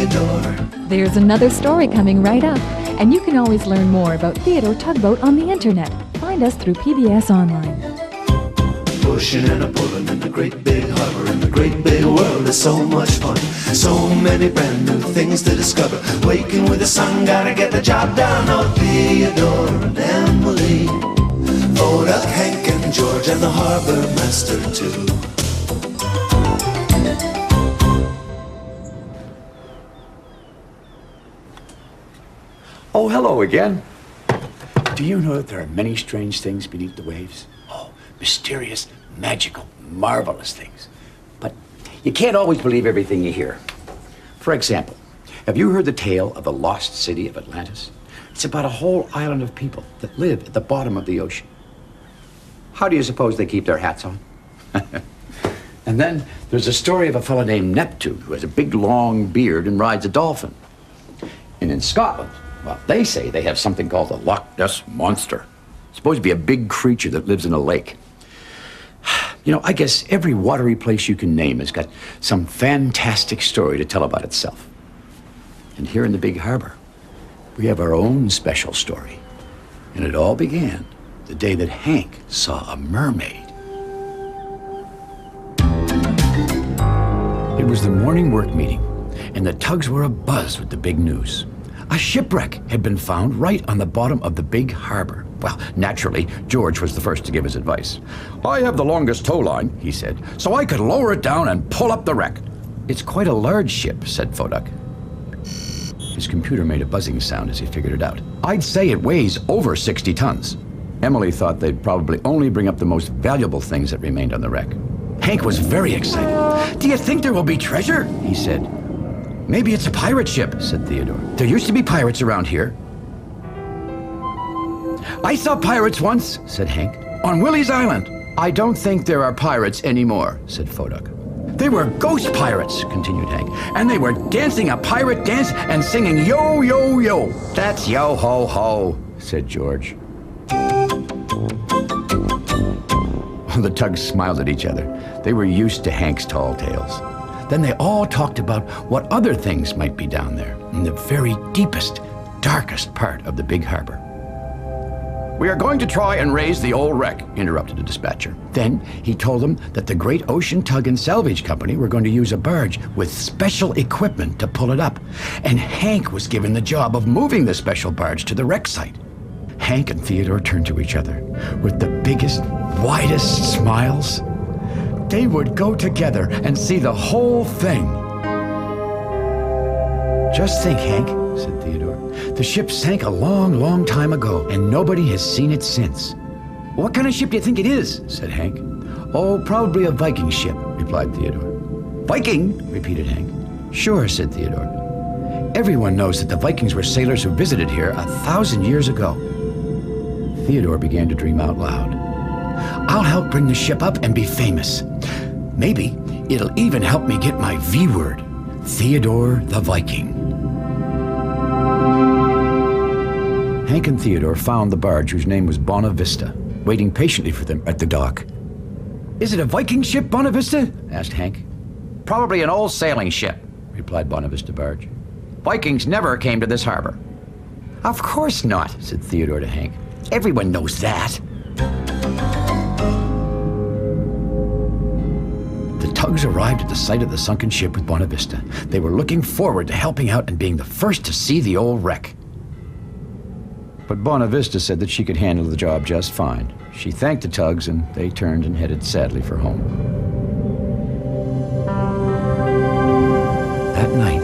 Theodore. There's another story coming right up, and you can always learn more about Theodore Tugboat on the internet. Find us through PBS Online. Pushing and a pulling in the great big harbor, in the great big world is so much fun. So many brand new things to discover. Waking with the sun, gotta get the job done. Oh, Theodore and Emily, Oda, Hank and George, and the harbor master too. Oh, hello again. Do you know that there are many strange things beneath the waves? Oh, mysterious, magical, marvelous things. But you can't always believe everything you hear. For example, have you heard the tale of the lost city of Atlantis? It's about a whole island of people that live at the bottom of the ocean. How do you suppose they keep their hats on? And then there's a story of a fellow named Neptune who has a big long beard and rides a dolphin. And in Scotland, well, they say they have something called the Loch Ness Monster. It's supposed to be a big creature that lives in a lake. You know, I guess every watery place you can name has got some fantastic story to tell about itself. And here in the big harbor, we have our own special story. And it all began the day that Hank saw a mermaid. It was the morning work meeting, and the tugs were abuzz with the big news. A shipwreck had been found right on the bottom of the big harbor. Well, naturally, George was the first to give his advice. "I have the longest tow line," he said, "so I could lower it down and pull up the wreck." "It's quite a large ship," said Foduck. His computer made a buzzing sound as he figured it out. "I'd say it weighs over 60 tons. Emily thought they'd probably only bring up the most valuable things that remained on the wreck. Hank was very excited. "Do you think there will be treasure?" he said. "Maybe it's a pirate ship," said Theodore. "There used to be pirates around here." "I saw pirates once," said Hank, "on Willie's Island." "I don't think there are pirates anymore," said Foduck. "They were ghost pirates," continued Hank, "and they were dancing a pirate dance and singing yo, yo, yo." "That's yo, ho, ho," said George. The tugs smiled at each other. They were used to Hank's tall tales. Then they all talked about what other things might be down there in the very deepest, darkest part of the big harbor. "We are going to try and raise the old wreck," interrupted the dispatcher. Then he told them that the Great Ocean Tug and Salvage Company were going to use a barge with special equipment to pull it up. And Hank was given the job of moving the special barge to the wreck site. Hank and Theodore turned to each other with the biggest, widest smiles. They would go together and see the whole thing. "Just think, Hank," said Theodore. "The ship sank a long, long time ago, and nobody has seen it since." "What kind of ship do you think it is?" said Hank. "Oh, probably a Viking ship," replied Theodore. "Viking?" repeated Hank. "Sure," said Theodore. "Everyone knows that the Vikings were sailors who visited here 1,000 years ago." Theodore began to dream out loud. "I'll help bring the ship up and be famous. Maybe it'll even help me get my V word, Theodore the Viking." Hank and Theodore found the barge whose name was Bonavista, waiting patiently for them at the dock. "Is it a Viking ship, Bonavista?" asked Hank. "Probably an old sailing ship," replied Bonavista Barge. "Vikings never came to this harbor." "Of course not," said Theodore to Hank. "Everyone knows that." The tugs arrived at the site of the sunken ship with Bonavista. They were looking forward to helping out and being the first to see the old wreck. But Bonavista said that she could handle the job just fine. She thanked the tugs, and they turned and headed sadly for home. That night,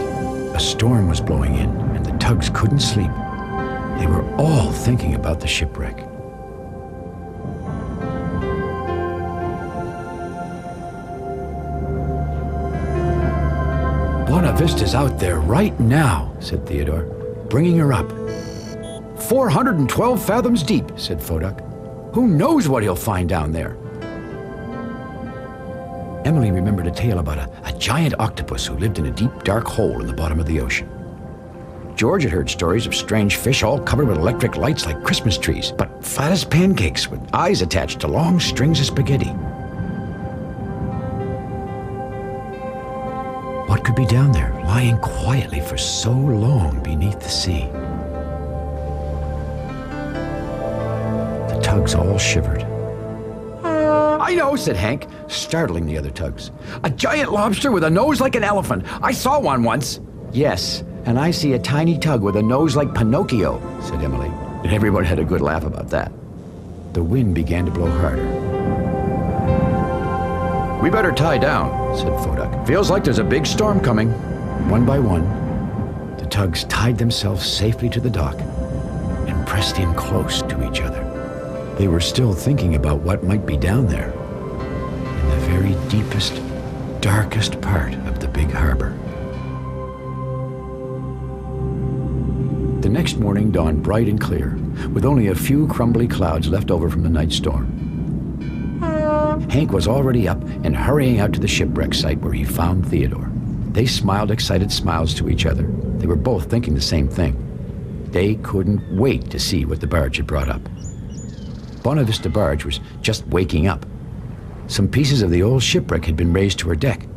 a storm was blowing in, and the tugs couldn't sleep. They were all thinking about the shipwreck. "Bonavista's out there right now," said Theodore, "bringing her up." 412 fathoms deep," said Foduck. "Who knows what he'll find down there?" Emily remembered a tale about a giant octopus who lived in a deep, dark hole in the bottom of the ocean. George had heard stories of strange fish all covered with electric lights like Christmas trees, but flat as pancakes with eyes attached to long strings of spaghetti. What could be down there, lying quietly for so long beneath the sea. The tugs all shivered. "I know," said Hank, startling the other tugs. "A giant lobster with a nose like an elephant. I saw one once." "Yes, and I see a tiny tug with a nose like Pinocchio," said Emily. And everyone had a good laugh about that. The wind began to blow harder. "We better tie down," said Fodak. "Feels like there's a big storm coming." One by one, the tugs tied themselves safely to the dock and pressed in close to each other. They were still thinking about what might be down there, in the very deepest, darkest part of the big harbor. The next morning dawned bright and clear, with only a few crumbly clouds left over from the night storm. Hank was already up and hurrying out to the shipwreck site where he found Theodore. They smiled excited smiles to each other. They were both thinking the same thing. They couldn't wait to see what the barge had brought up. Bonavista barge was just waking up. Some pieces of the old shipwreck had been raised to her deck.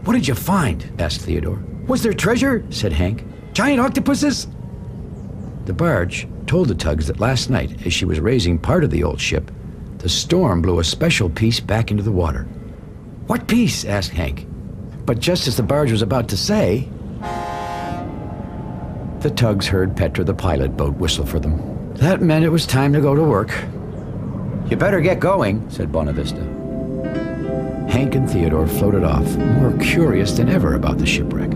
"What did you find?" asked Theodore. "Was there treasure?" said Hank. "Giant octopuses?" The barge told the tugs that last night, as she was raising part of the old ship, the storm blew a special piece back into the water. "What piece?" asked Hank. But just as the barge was about to say, the tugs heard Petra the pilot boat whistle for them. That meant it was time to go to work. "You better get going," said Bonavista. Hank and Theodore floated off, more curious than ever about the shipwreck.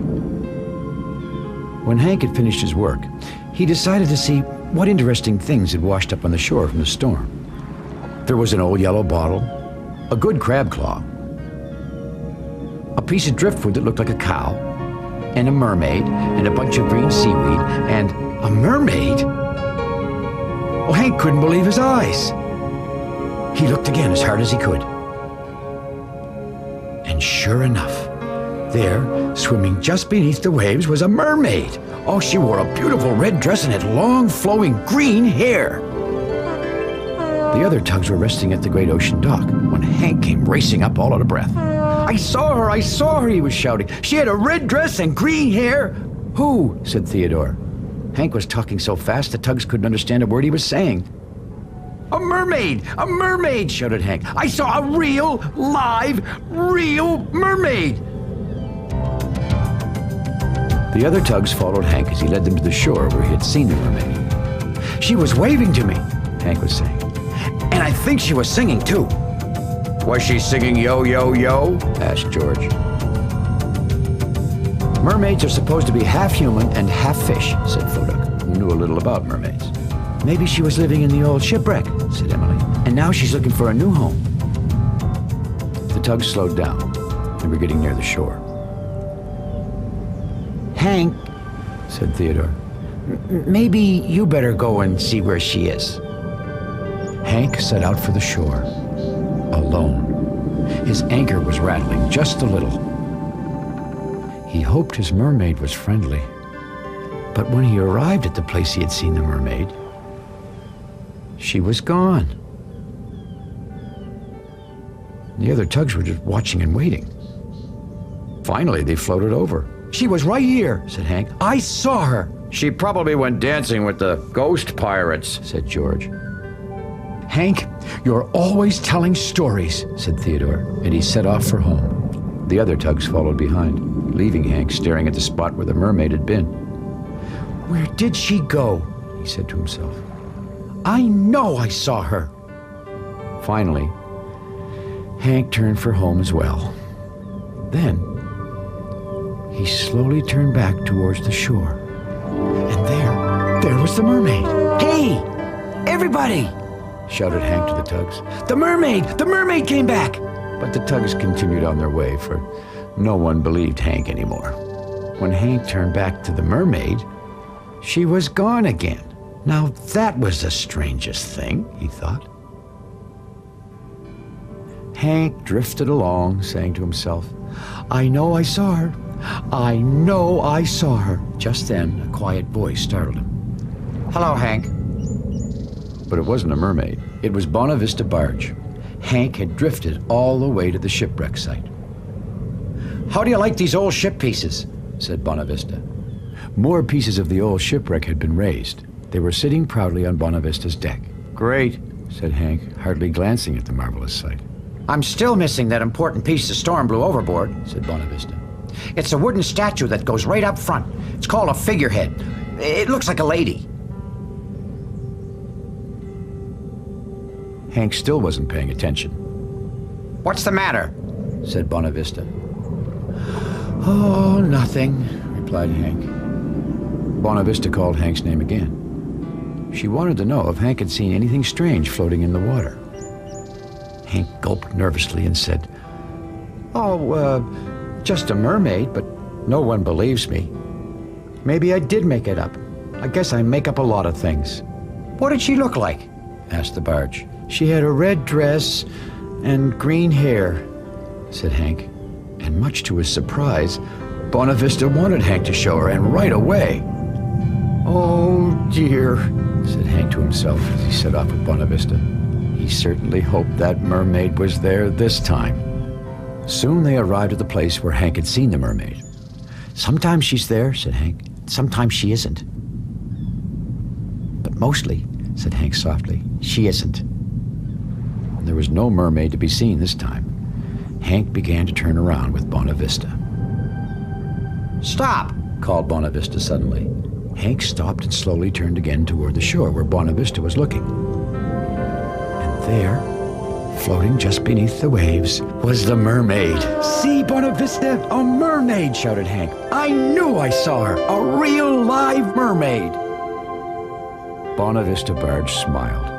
When Hank had finished his work, he decided to see what interesting things had washed up on the shore from the storm. There was an old yellow bottle, a good crab claw, a piece of driftwood that looked like a cow, and a mermaid, and a bunch of green seaweed, and a mermaid? Oh, Hank couldn't believe his eyes. He looked again as hard as he could. And sure enough, there, swimming just beneath the waves, was a mermaid. Oh, she wore a beautiful red dress and had long, flowing green hair. The other tugs were resting at the great ocean dock when Hank came racing up all out of breath. I saw her, he was shouting. "She had a red dress and green hair." "Who?" said Theodore. Hank was talking so fast the tugs couldn't understand a word he was saying. A mermaid, shouted Hank. "I saw a real, live, real mermaid." The other tugs followed Hank as he led them to the shore where he had seen the mermaid. "She was waving to me," Hank was saying. "And I think she was singing too." "Was she singing yo, yo, yo?" asked George. "Mermaids are supposed to be half human and half fish," said Fodak, who knew a little about mermaids. "Maybe she was living in the old shipwreck," said Emily, "and now she's looking for a new home." The tugs slowed down. They were getting near the shore. "Hank," said Theodore, "maybe you better go and see where she is." Hank set out for the shore, alone. His anchor was rattling just a little. He hoped his mermaid was friendly, but when he arrived at the place he had seen the mermaid, she was gone. The other tugs were just watching and waiting. Finally, they floated over. "She was right here," said Hank. "I saw her." "She probably went dancing with the ghost pirates," said George. "Hank, you're always telling stories," said Theodore, and he set off for home. The other tugs followed behind, leaving Hank staring at the spot where the mermaid had been. "Where did she go?" he said to himself. "I know I saw her." Finally, Hank turned for home as well. Then, he slowly turned back towards the shore. And there was the mermaid. "Hey, everybody!" shouted Hank to the tugs. The mermaid came back!" But the tugs continued on their way, for no one believed Hank anymore. When Hank turned back to the mermaid, she was gone again. Now that was the strangest thing, he thought. Hank drifted along, saying to himself, "I know I saw her. I know I saw her." Just then, a quiet voice startled him. "Hello, Hank." But it wasn't a mermaid. It was Bonavista barge. Hank had drifted all the way to the shipwreck site. "How do you like these old ship pieces?" said Bonavista. More pieces of the old shipwreck had been raised. They were sitting proudly on Bonavista's deck. Great, said Hank, hardly glancing at the marvelous sight. I'm still missing that important piece the storm blew overboard, said Bonavista. It's a wooden statue that goes right up front. It's called a figurehead. It looks like a lady. Hank still wasn't paying attention. What's the matter? Said Bonavista. Oh, nothing, replied Hank. Bonavista called Hank's name again. She wanted to know if Hank had seen anything strange floating in the water. Hank gulped nervously and said, just a mermaid, but no one believes me. Maybe I did make it up. I guess I make up a lot of things. What did she look like? Asked the barge. She had a red dress and green hair, said Hank. And much to his surprise, Bonavista wanted Hank to show her, and right away. Oh, dear, said Hank to himself as he set off with Bonavista. He certainly hoped that mermaid was there this time. Soon they arrived at the place where Hank had seen the mermaid. Sometimes she's there, said Hank. Sometimes she isn't. But mostly, said Hank softly, she isn't. There was no mermaid to be seen this time. Hank began to turn around with Bonavista. Stop, called Bonavista suddenly. Hank stopped and slowly turned again toward the shore where Bonavista was looking. And there, floating just beneath the waves, was the mermaid. See, Bonavista, a mermaid, shouted Hank. I knew I saw her, a real live mermaid. Bonavista barge smiled.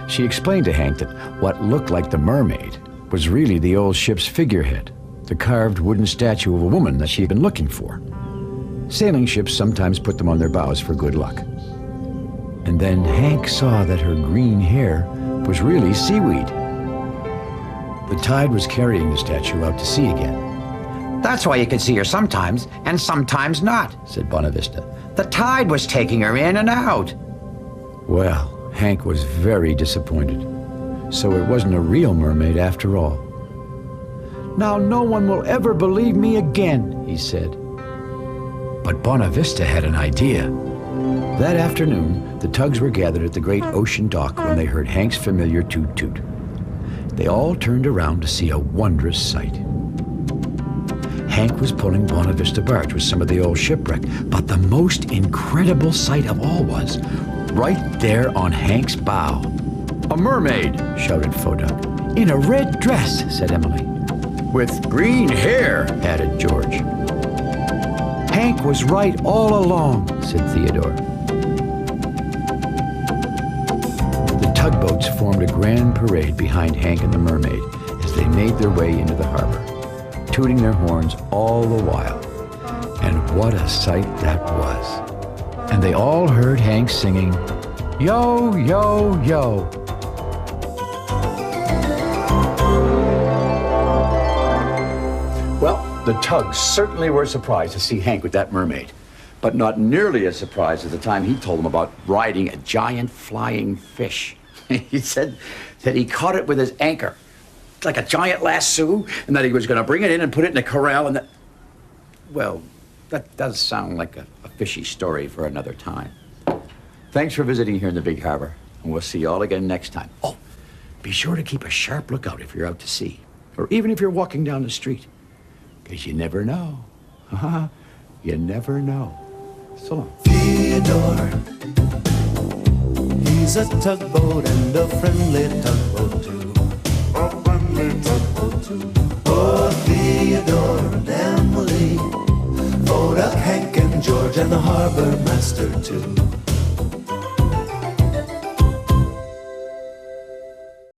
She explained to Hank that what looked like the mermaid was really the old ship's figurehead, the carved wooden statue of a woman that she had been looking for. Sailing ships sometimes put them on their bows for good luck. And then Hank saw that her green hair was really seaweed. The tide was carrying the statue out to sea again. That's why you could see her sometimes, and sometimes not, said Bonavista. The tide was taking her in and out. Well, Hank was very disappointed. So it wasn't a real mermaid after all. Now no one will ever believe me again, he said. But Bonavista had an idea. That afternoon, the tugs were gathered at the great ocean dock when they heard Hank's familiar toot-toot. They all turned around to see a wondrous sight. Hank was pulling Bonavista barge with some of the old shipwreck, but the most incredible sight of all was, right there on Hank's bow, a mermaid, shouted Foduk. In a red dress, said Emily. With green hair, added George. Hank was right all along, said Theodore. The tugboats formed a grand parade behind Hank and the mermaid as they made their way into the harbor, tooting their horns all the while. And what a sight that was. And they all heard Hank singing, Yo, yo, yo. Well, the tugs certainly were surprised to see Hank with that mermaid, but not nearly as surprised as the time he told them about riding a giant flying fish. He said that he caught it with his anchor, like a giant lasso, and that he was going to bring it in and put it in a corral, and that... Well, that does sound like a fishy story for another time. Thanks for visiting here in the Big Harbor, and we'll see you all again next time. Oh, be sure to keep a sharp lookout if you're out to sea, or even if you're walking down the street, because you never know. You never know. So long. Theodore, he's a tugboat and a friendly tugboat too. A friendly tugboat too. Oh, Theodore and Emily, Foduk, Hank and George and the harbor master too.